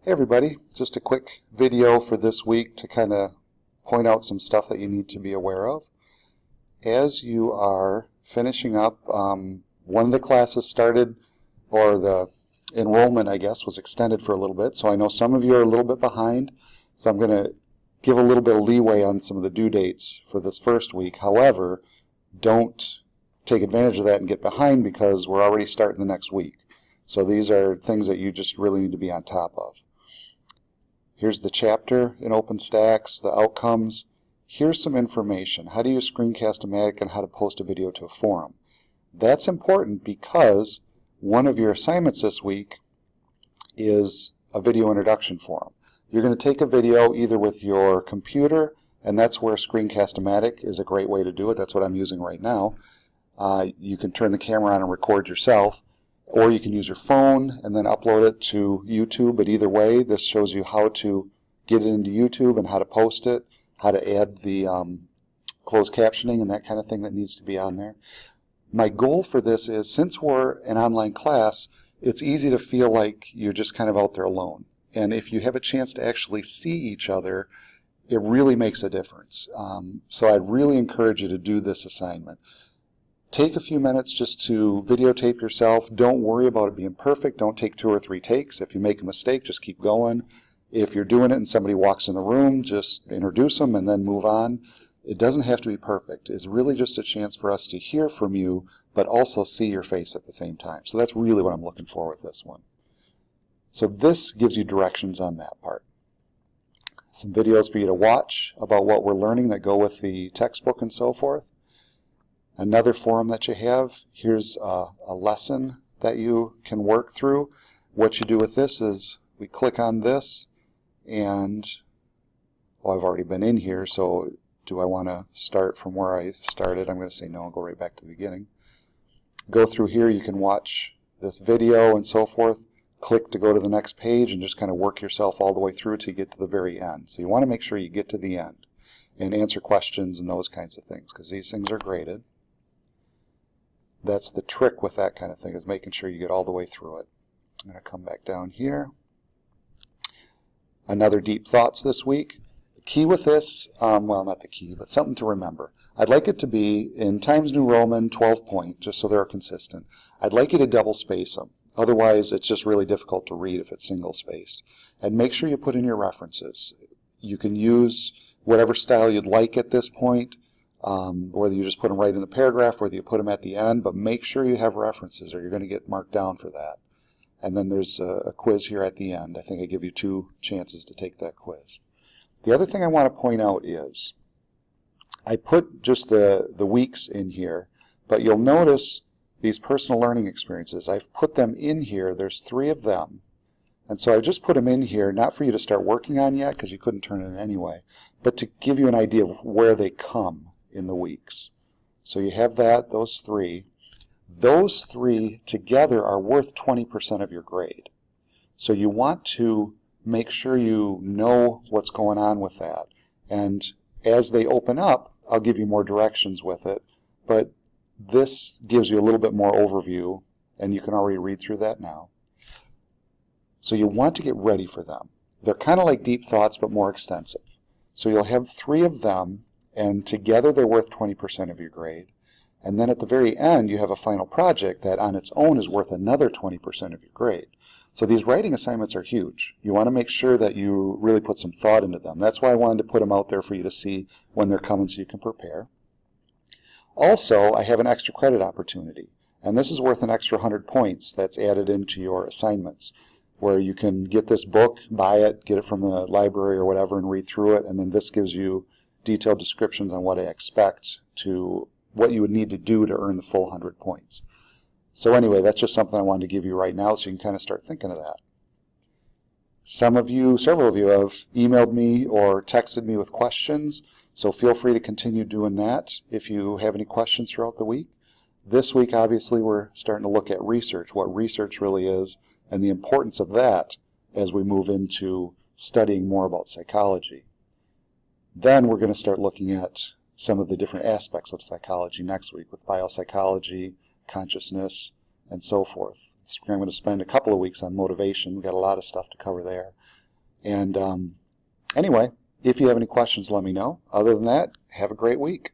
Hey everybody, just a quick video for this week to kind of point out some stuff that you need to be aware of. As you are finishing up, one of the classes started, or the enrollment I guess was extended for a little bit, so I know some of you are a little bit behind, so I'm going to give a little bit of leeway on some of the due dates for this first week. However, don't take advantage of that and get behind because we're already starting the next week. So these are things that you just really need to be on top of. Here's the chapter in OpenStax, the outcomes. Here's some information. How to use Screencast-O-Matic and how to post a video to a forum. That's important because one of your assignments this week is a video introduction forum. You're going to take a video either with your computer, and that's where Screencast-O-Matic is a great way to do it. That's what I'm using right now. You can turn the camera on and record yourself. Or you can use your phone and then upload it to YouTube, but either way, this shows you how to get it into YouTube and how to post it, how to add the closed captioning and that kind of thing that needs to be on there. My goal for this is, since we're an online class, it's easy to feel like you're just kind of out there alone. And if you have a chance to actually see each other, it really makes a difference. So I'd really encourage you to do this assignment. Take a few minutes just to videotape yourself. Don't worry about it being perfect. Don't take 2 or 3 takes. If you make a mistake, just keep going. If you're doing it and somebody walks in the room, just introduce them and then move on. It doesn't have to be perfect. It's really just a chance for us to hear from you, but also see your face at the same time. So that's really what I'm looking for with this one. So this gives you directions on that part. Some videos for you to watch about what we're learning that go with the textbook and so forth. Another forum that you have, here's a lesson that you can work through. What you do with this is we click on this and, well, I've already been in here, so do I want to start from where I started? I'm going to say no and go right back to the beginning. Go through here, you can watch this video and so forth. Click to go to the next page and just kind of work yourself all the way through to get to the very end. So you want to make sure you get to the end and answer questions and those kinds of things because these things are graded. That's the trick with that kind of thing, is making sure you get all the way through it. I'm going to come back down here. Another deep thoughts this week. The key with this, well, not the key, but something to remember. I'd like it to be in Times New Roman 12 point, just so they're consistent. I'd like you to double space them. Otherwise, it's just really difficult to read if it's single spaced. And make sure you put in your references. You can use whatever style you'd like at this point. Whether you just put them right in the paragraph, whether you put them at the end, but make sure you have references or you're going to get marked down for that. And then there's a quiz here at the end. I think I give you 2 chances to take that quiz. The other thing I want to point out is I put just the weeks in here, but you'll notice these personal learning experiences. I've put them in here. There's 3 of them. And so I just put them in here, not for you to start working on yet because you couldn't turn it in anyway, but to give you an idea of where they come in the weeks. So you have that, those 3. Those 3 together are worth 20% of your grade. So you want to make sure you know what's going on with that. And as they open up, I'll give you more directions with it. But this gives you a little bit more overview, and you can already read through that now. So you want to get ready for them. They're kind of like deep thoughts, but more extensive. So you'll have 3 of them, and together they're worth 20% of your grade. And then at the very end, you have a final project that on its own is worth another 20% of your grade. So these writing assignments are huge. You want to make sure that you really put some thought into them. That's why I wanted to put them out there for you to see when they're coming so you can prepare. Also, I have an extra credit opportunity. And this is worth an extra 100 points that's added into your assignments, where you can get this book, buy it, get it from the library or whatever, and read through it. And then this gives you detailed descriptions on what I expect to what you would need to do to earn the full 100 points. So anyway, that's just something I wanted to give you right now so you can kind of start thinking of that. Several of you have emailed me or texted me with questions, so feel free to continue doing that if you have any questions throughout the week. This week, obviously, we're starting to look at research, what research really is, and the importance of that as we move into studying more about psychology. Then we're going to start looking at some of the different aspects of psychology next week with biopsychology, consciousness, and so forth. So I'm going to spend a couple of weeks on motivation. We've got a lot of stuff to cover there. And anyway, if you have any questions, let me know. Other than that, have a great week.